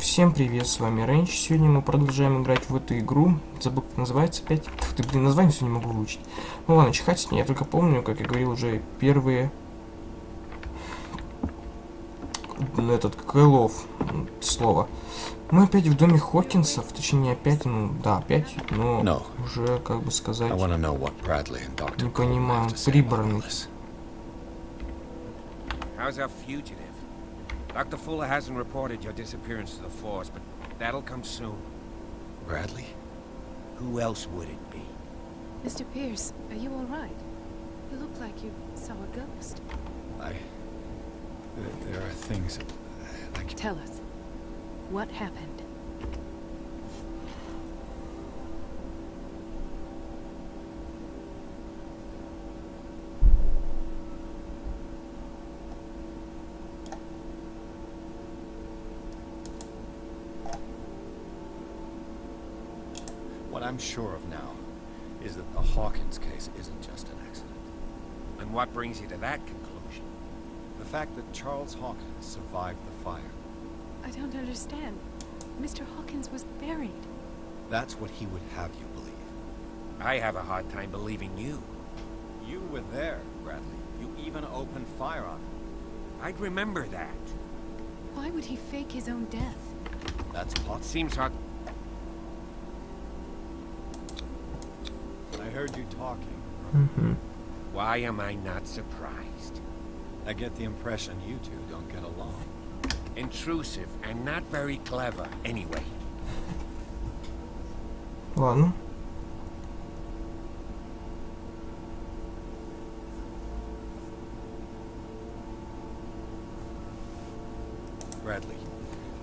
Всем привет, с вами Рэнч. Сегодня мы продолжаем играть в эту игру. Забыл, как называется опять. Тьфу ты, блин, название все не могу выучить. Ну ладно, чихать с ней. Я только помню, как я говорил уже, первые... Этот, Кэллов, слово. Мы опять в доме Хокинсов, точнее опять, ну да, опять, но уже, как бы сказать, не понимаю, прибранный. Dr. Fuller hasn't reported your disappearance to the force, but that'll come soon. Bradley? Who else would it be? Mr. Pierce, are you all right? You look like you saw a ghost. There are things like... Tell us. What happened? What I'm sure of now is that the Hawkins case isn't just an accident. And what brings you to that conclusion? The fact that Charles Hawkins survived the fire. I don't understand. Mr. Hawkins was buried. That's what he would have you believe. I have a hard time believing you. You were there, Bradley. You even opened fire on him. I'd remember that. Why would he fake his own death? That's possible. Seems hard. I heard you talking. Why am I not surprised? I get the impression you two don't get along. Intrusive and not very clever, anyway. Ладно. Bradley,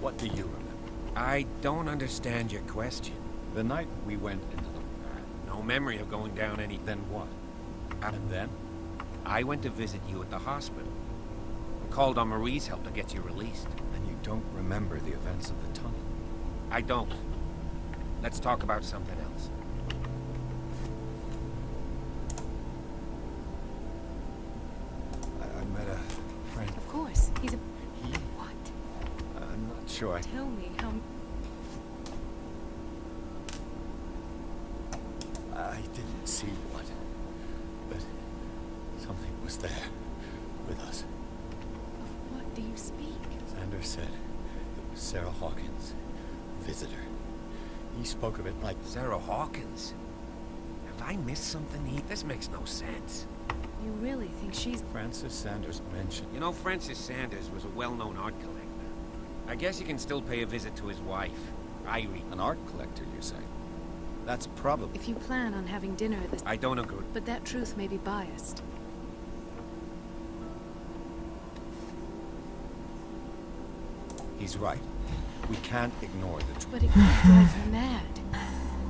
what do you remember? I don't understand your question. The night we went into the... No memory of going down any... Then what? And then? I went to visit you at the hospital. And called on Marie's help to get you released. And you don't remember the events of the tunnel? I don't. Let's talk about something else. I met a friend. Of course, he's a... He? What? I'm not sure. Tell me how... I didn't see what, but something was there with us. Of what do you speak? Sanders said it was Sarah Hawkins, visitor. He spoke of it like... Sarah Hawkins? Have I missed something? This makes no sense. You really think she's... Francis Sanders mentioned... You know, Francis Sanders was a well-known art collector. I guess you can still pay a visit to his wife, Irene. An art collector, you say? That's probably... If you plan on having dinner at this... I don't agree. But that truth may be biased. He's right. We can't ignore the truth. But it could drive her mad.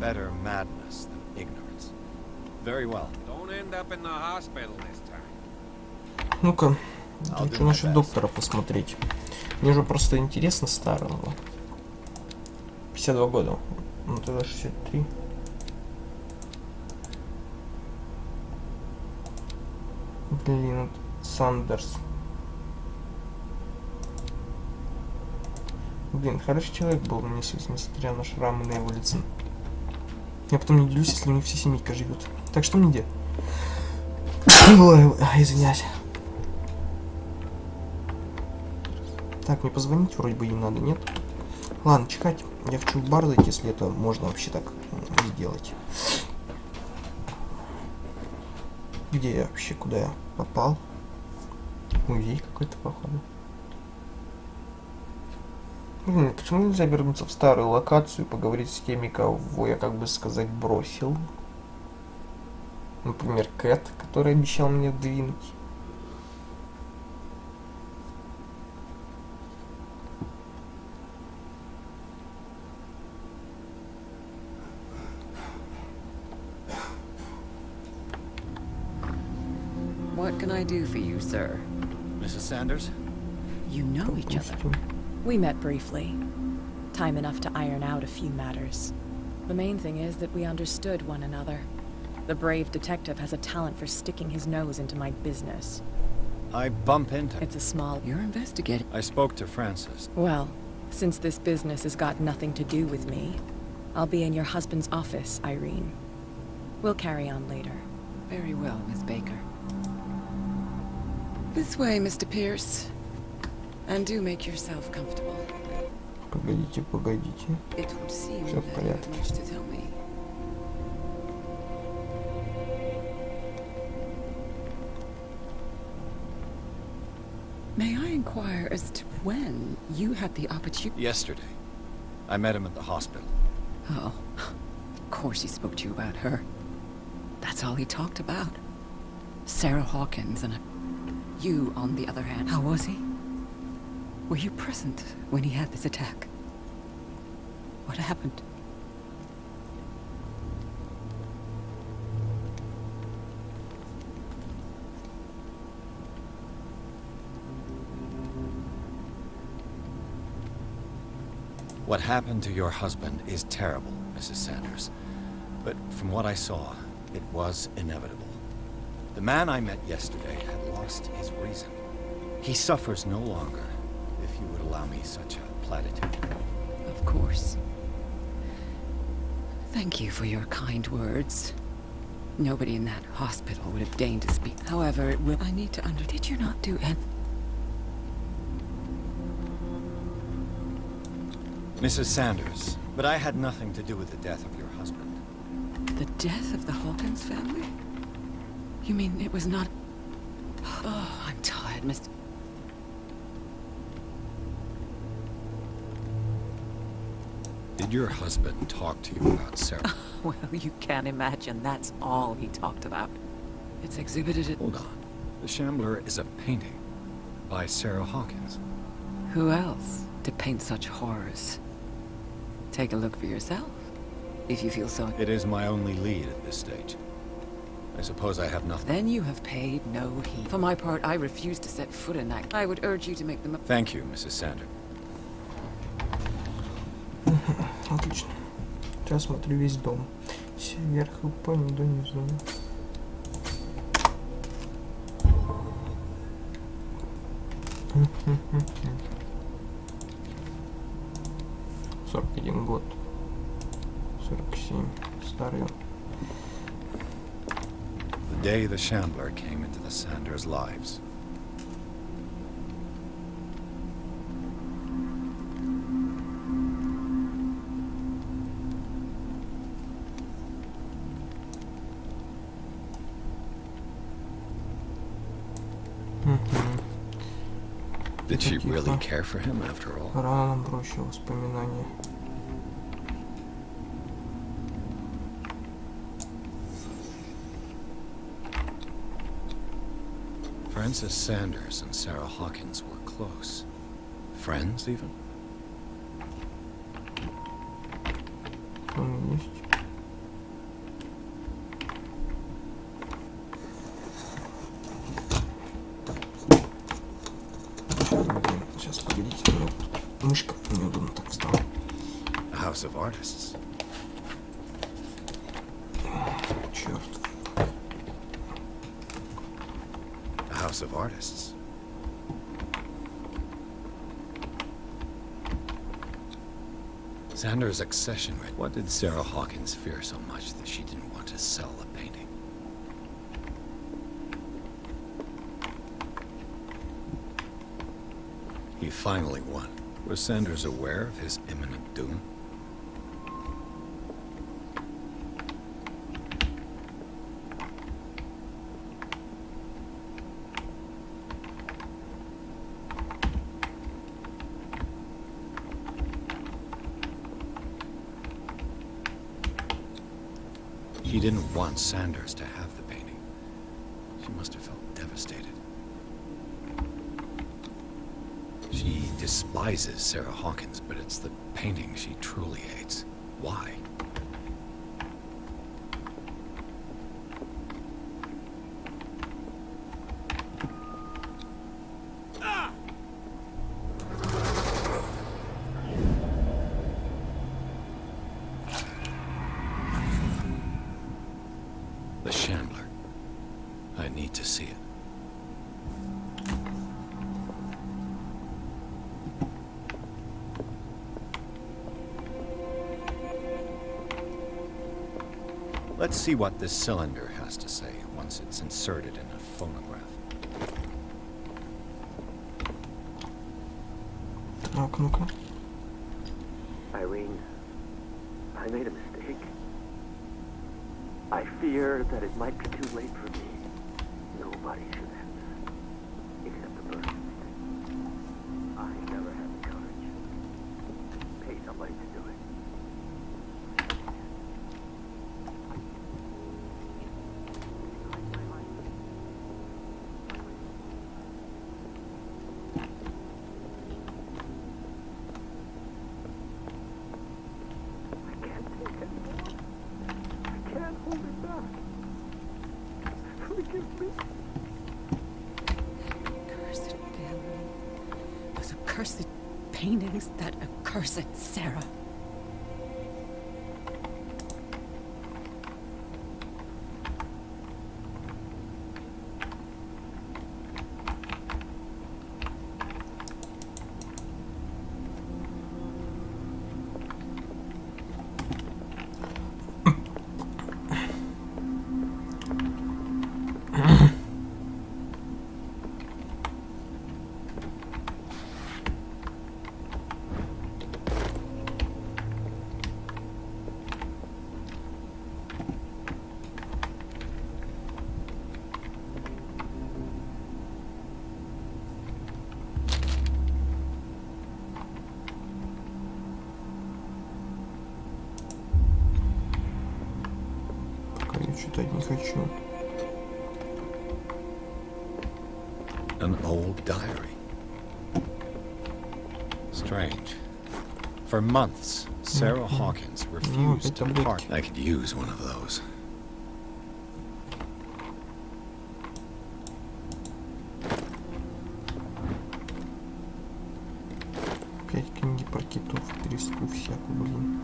Better madness than ignorance. Very well. Don't end up in the hospital this time. Ну-ка, хочу насчет доктора посмотреть. Мне уже просто интересно старого. 52 года. Ну тогда 63. Блин, Сандерс. Блин, хороший человек был, несмотря на шрамы на его лице. Я потом не делюсь, если у них вся семейка живет. Так что мне где? Извиняюсь. Так, мне позвонить вроде бы им надо, нет? Ладно, чекать. Я хочу в бар зайти, если это можно вообще так сделать. Где я вообще? Куда я попал? Музей какой-то, походу. Блин, почему нельзя вернуться в старую локацию и поговорить с теми, кого я, как бы сказать, бросил? Например, Кэт, который обещал мне двинуть. What can I do for you, sir? Mrs. Sanders? You know each other. We met briefly. Time enough to iron out a few matters. The main thing is that we understood one another. The brave detective has a talent for sticking his nose into my business. I bump into... It's a small... You're investigating. I spoke to Francis. Well, Since this business has got nothing to do with me, I'll be in your husband's office, Irene. We'll carry on later. Very well, Miss Baker. This way, Mr. Pierce. And do make yourself comfortable. Погодите, погодите. It would seem Всё в that you have порядке. much to tell me. May I inquire as to when you had the opportunity? Yesterday, I met him at the hospital. Oh, of course he spoke to you about her. That's all he talked about. Sarah Hawkins and you, on the other hand. How was he? Were you present when he had this attack? What happened? What happened to your husband is terrible, Mrs. Sanders. But from what I saw, it was inevitable. The man I met yesterday had lost his reason. He suffers no longer, if you would allow me such a platitude. Of course. Thank you for your kind words. Nobody in that hospital would have deigned to speak. However, it will... I need to under... Did you not do any... Mrs. Sanders, but I had nothing to do with the death of your husband. The death of the Hawkins family? You mean it was not... Oh, I'm tired, Mr... Did your husband talk to you about Sarah? Well, you can't imagine that's all he talked about. It's exhibited at... Hold on. The Shambler is a painting by Sarah Hawkins. Who else to paint such horrors? Take a look for yourself, if you feel so... It is my only lead at this stage. I suppose I have nothing. Then you have paid no heed. For my part, I refuse to set foot in that. I would urge you to make them... Thank you, Mrs. Sanders. Отлично. Сейчас смотрю весь дом. Сверху донизу. «41 год. 47. Старый он. The day the Shambler came into the Sanders' lives. Did she really care for him after all? Рано бросил воспоминания. Frances Sanders and Sarah Hawkins were close. Friends, even? Он есть. Сейчас, погодите, мышка неудобно так встала. A house of artists. Черт. A house of artists. Sanders' accession rate. What did Sarah Hawkins fear so much that she didn't want to sell the painting? He finally won. Was Sanders aware of his imminent doom? He didn't want Sanders to have the painting. She must have felt devastated. She despises Sarah Hawkins, but it's the painting she truly hates. Why? The Shambler. I need to see it. Let's see what this cylinder has to say once it's inserted in a phonograph. Так, ну-ка. Irene, I made a mistake. I fear that it might be too late for me. Nobody should have this, except the person. I never had the courage. Pay somebody to do it. I can't take it anymore. I can't hold it back. Forgive me. Cursed family. Those accursed paintings, that accursed Sarah. Пока я читать не хочу. An old diary. Strange. For months, Sarah Hawkins refused to part. I could use one of those. Опять книги про китов, треску всякую, блин.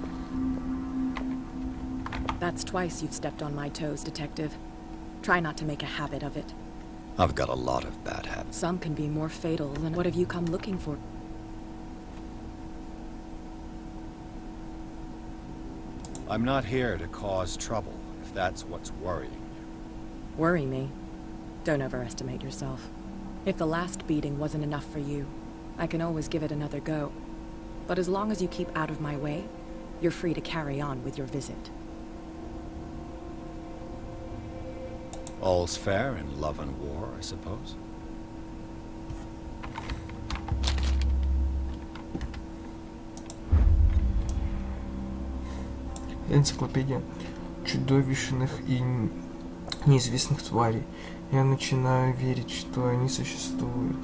That's twice you've stepped on my toes, Detective. Try not to make a habit of it. I've got a lot of bad habits. Some can be more fatal than what have you come looking for? I'm not here to cause trouble, if that's what's worrying you. Worry me? Don't overestimate yourself. If the last beating wasn't enough for you, I can always give it another go. But as long as you keep out of my way, you're free to carry on with your visit. All's fair in love and war, I suppose. Энциклопедия чудовищных и неизвестных тварей. Я начинаю верить, что они существуют.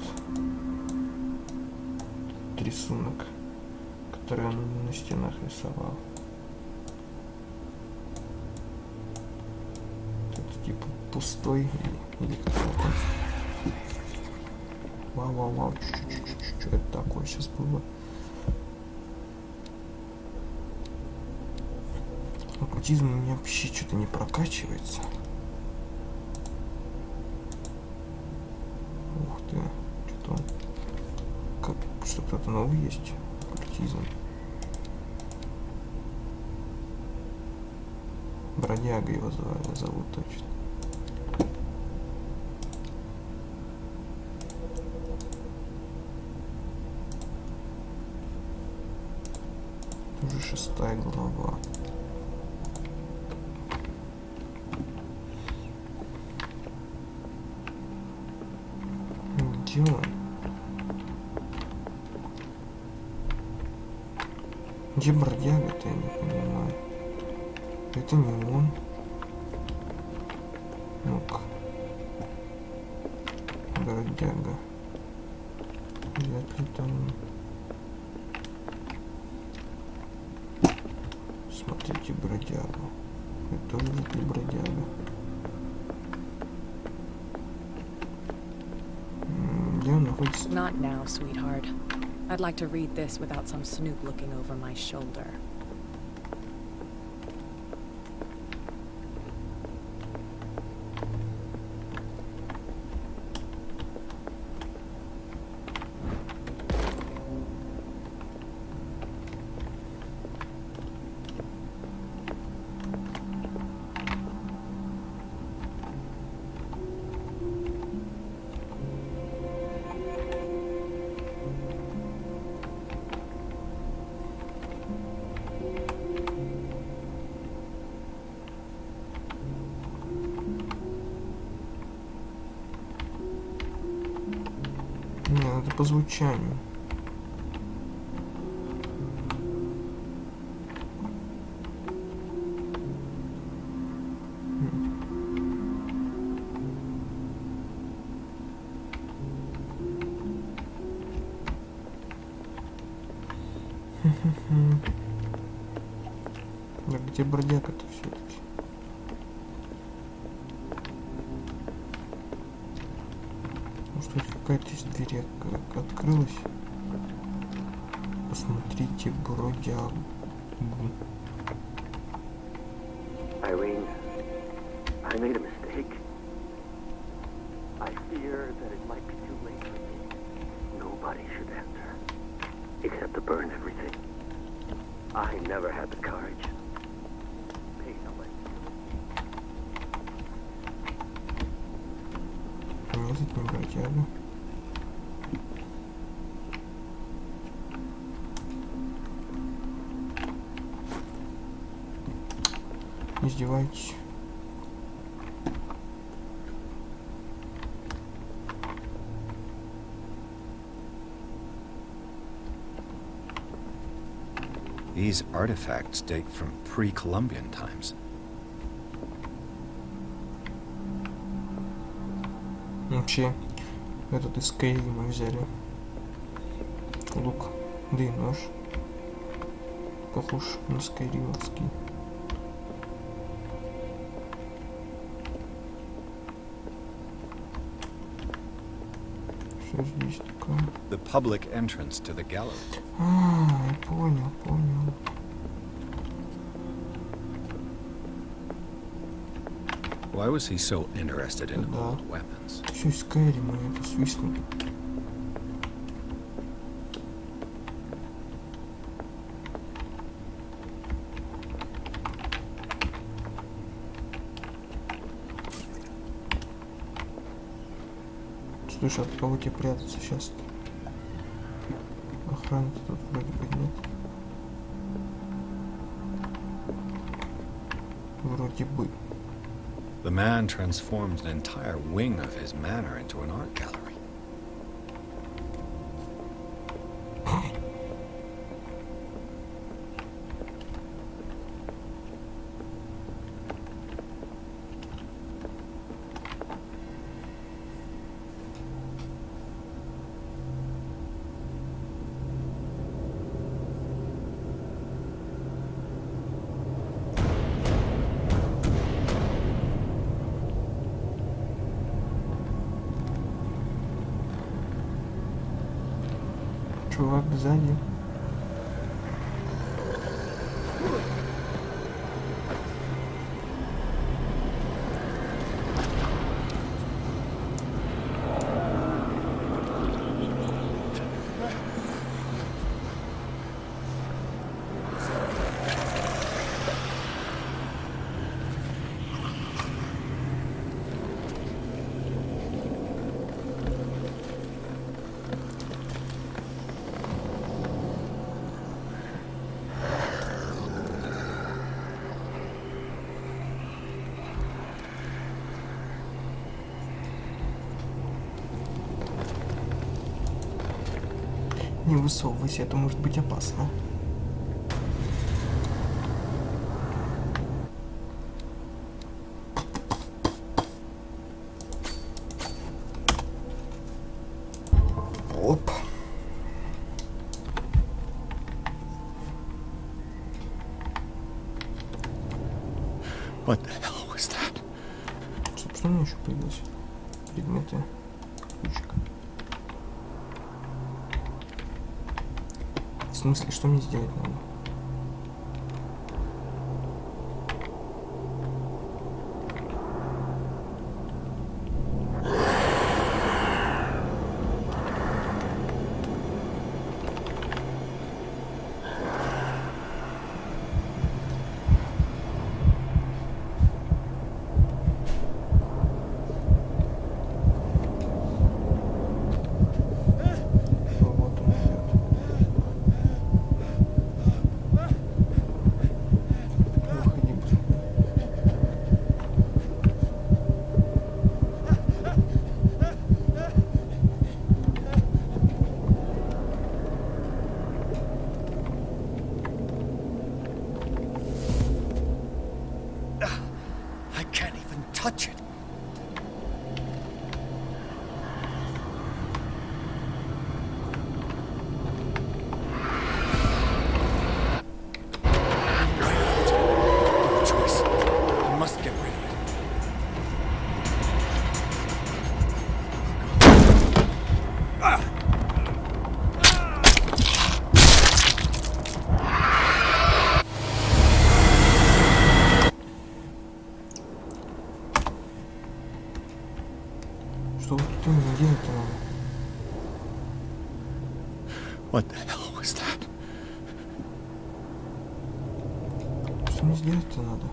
Тут рисунок, который он на стенах рисовал. Тут типа пустой или какой-то. Вау. Что это такое сейчас было? Оккультизм у меня вообще что-то не прокачивается. Ух ты, что-то он... Что кто-то новый есть? Оккультизм. Бродяга его зовут точно. Уже 6-я глава. Где он? Где бродяга-то, я не понимаю. Это не он. Ну-ка. Бродяга. Вряд ли там... Смотрите, бродягу. Это тоже вряд ли бродяга. Где он находится? Not now, sweetheart. I'd like to read this without some snoop looking over my shoulder. по звучанию. Да где бродяга-то все-таки? Может, тут какая-то из двери открылась? Посмотрите, бродягу. Irene, I made a mistake. I fear that it might be too late for me. Nobody should answer, except to burn everything. I never had the courage. Pay no mind. Нет, это не бродяга. Не издевайтесь. These artifacts date from pre-Columbian times. Вообще, этот из Скайрима взяли. Лук, да и нож. Похож на скайримовский. Что здесь такое? The public entrance to the gallery. Я понял. Why was he so interested in Да. old weapons? Все из Скайрима, это свистнули. Слушай, от кого тебе прятаться сейчас? Охраны-то тут вроде бы нет. Вроде бы. The man transformed an entire wing of his manor into an art gallery. Чувак сзади. Не высовывайся, это может быть опасно. Оп. What the hell was that? Что у меня еще появилось? Предметы. Ключик. В смысле, что мне сделать надо? Вот он идет. What the hell was that? Что мне сделать-то надо?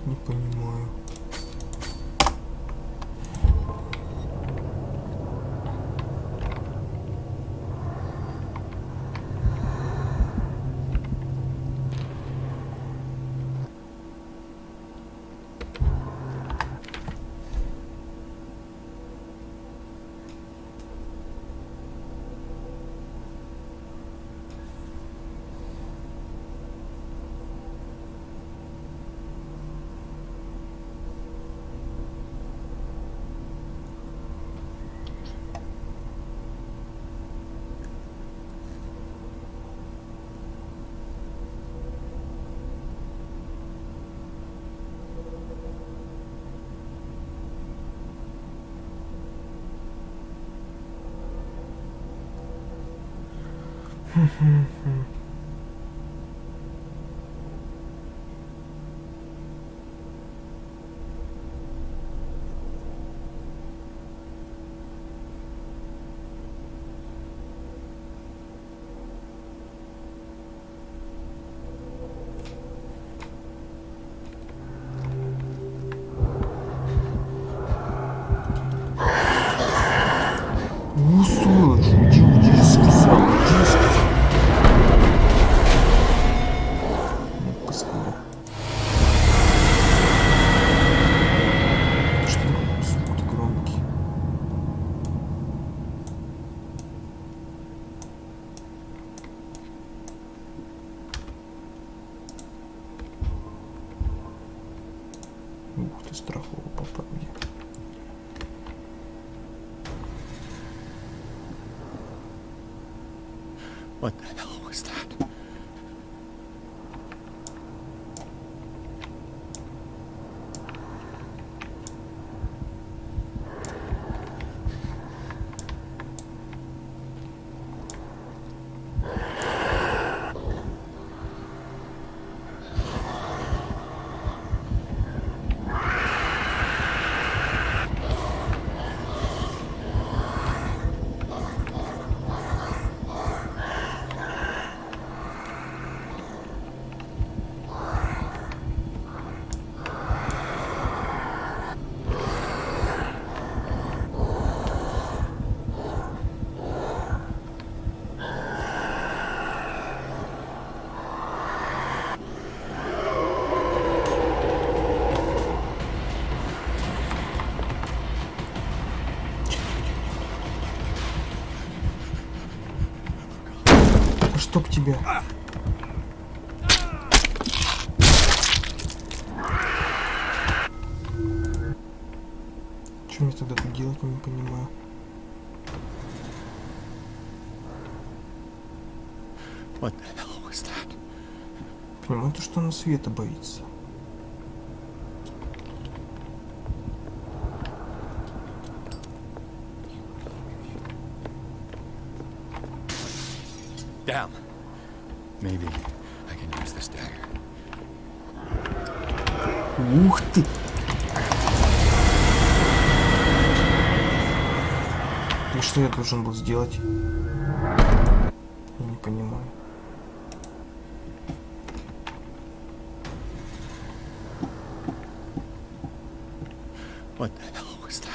Не понимаю. Сволочь, уйди, сказал, уйди, сказал. Нет, паскуда. Что звук громкий? Ух ты, страхово попал мне. What the hell was that? Чтоб тебя. Что мне тогда тут делать, я не понимаю. What the hell was that? Понимаю, то, что она света боится. Damn. Maybe I can use this dagger. Ух ты! И что я должен был сделать? Я не понимаю. What the hell was that?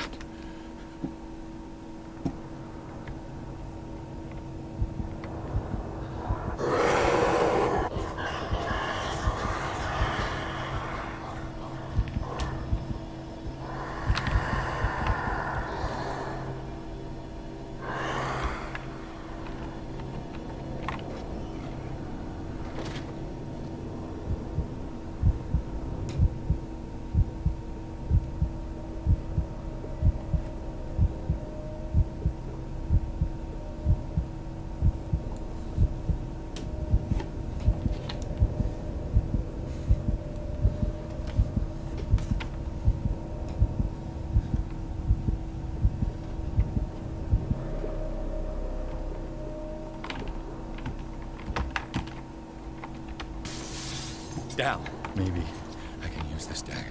Down. Maybe I can use this dagger.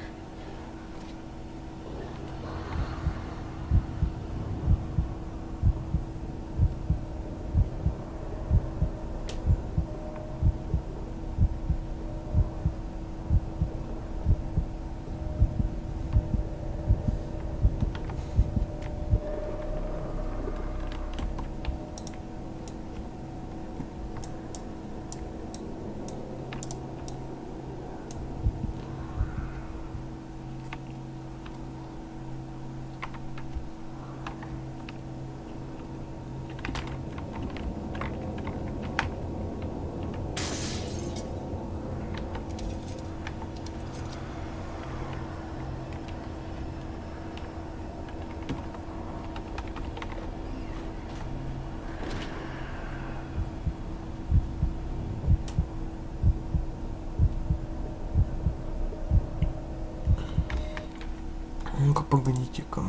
Ну-ка, погодите-ка.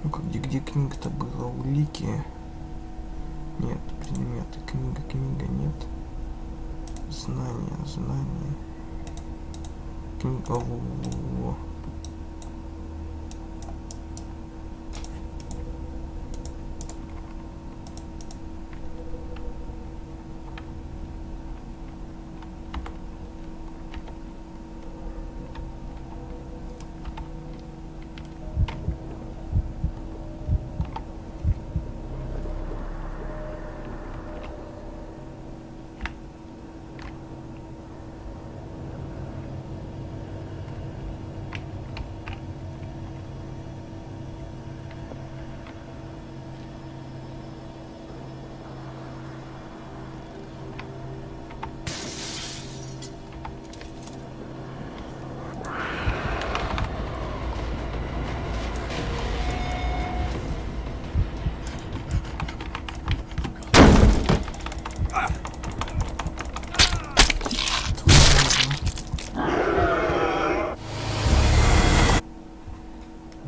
Ну-ка, где книга-то была? Улики? Нет, предметы. Книга, нет. Знания. Книга, во.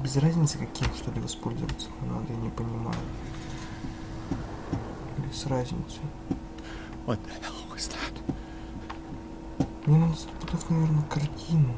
Без разницы, каким что ли воспользоваться надо, я не понимаю. Без разницы. What the hell was that? Мне надо спутать, наверное, картину.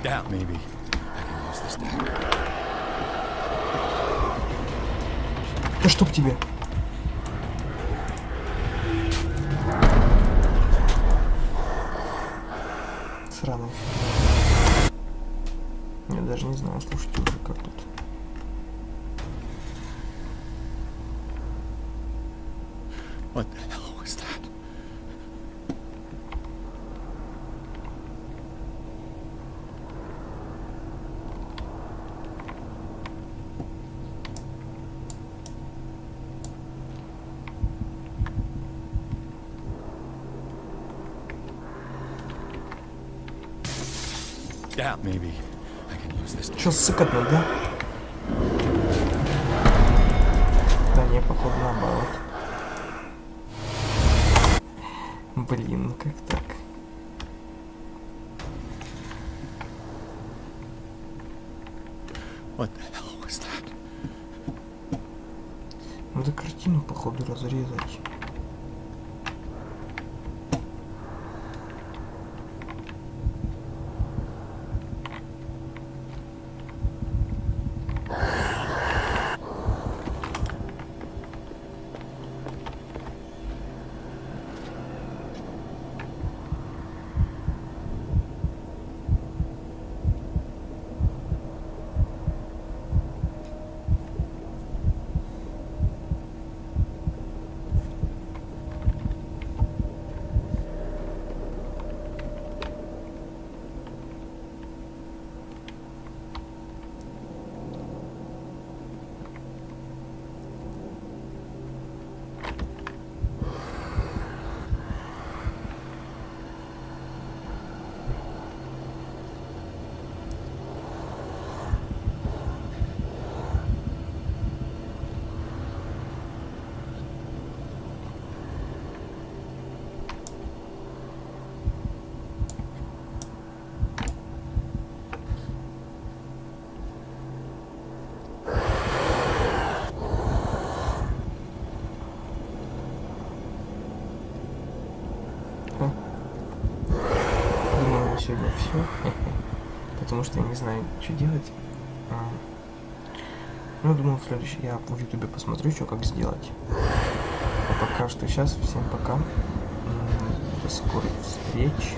Down. Maybe I can use this dagger. Да чтоб тебе. Сраный. Я даже не знаю, слушайте уже как тут. What the hell was that? Down. Maybe I can use this. Чё, сыкотно, да? Да не, походу наоборот. Блин, как так? What the hell was that? Надо картину, походу, разрезать. сегодня все. Потому что я не знаю, что делать. Ну, думаю, в следующий я в ютубе посмотрю, что как сделать. А пока что сейчас всем пока. До скорых встреч.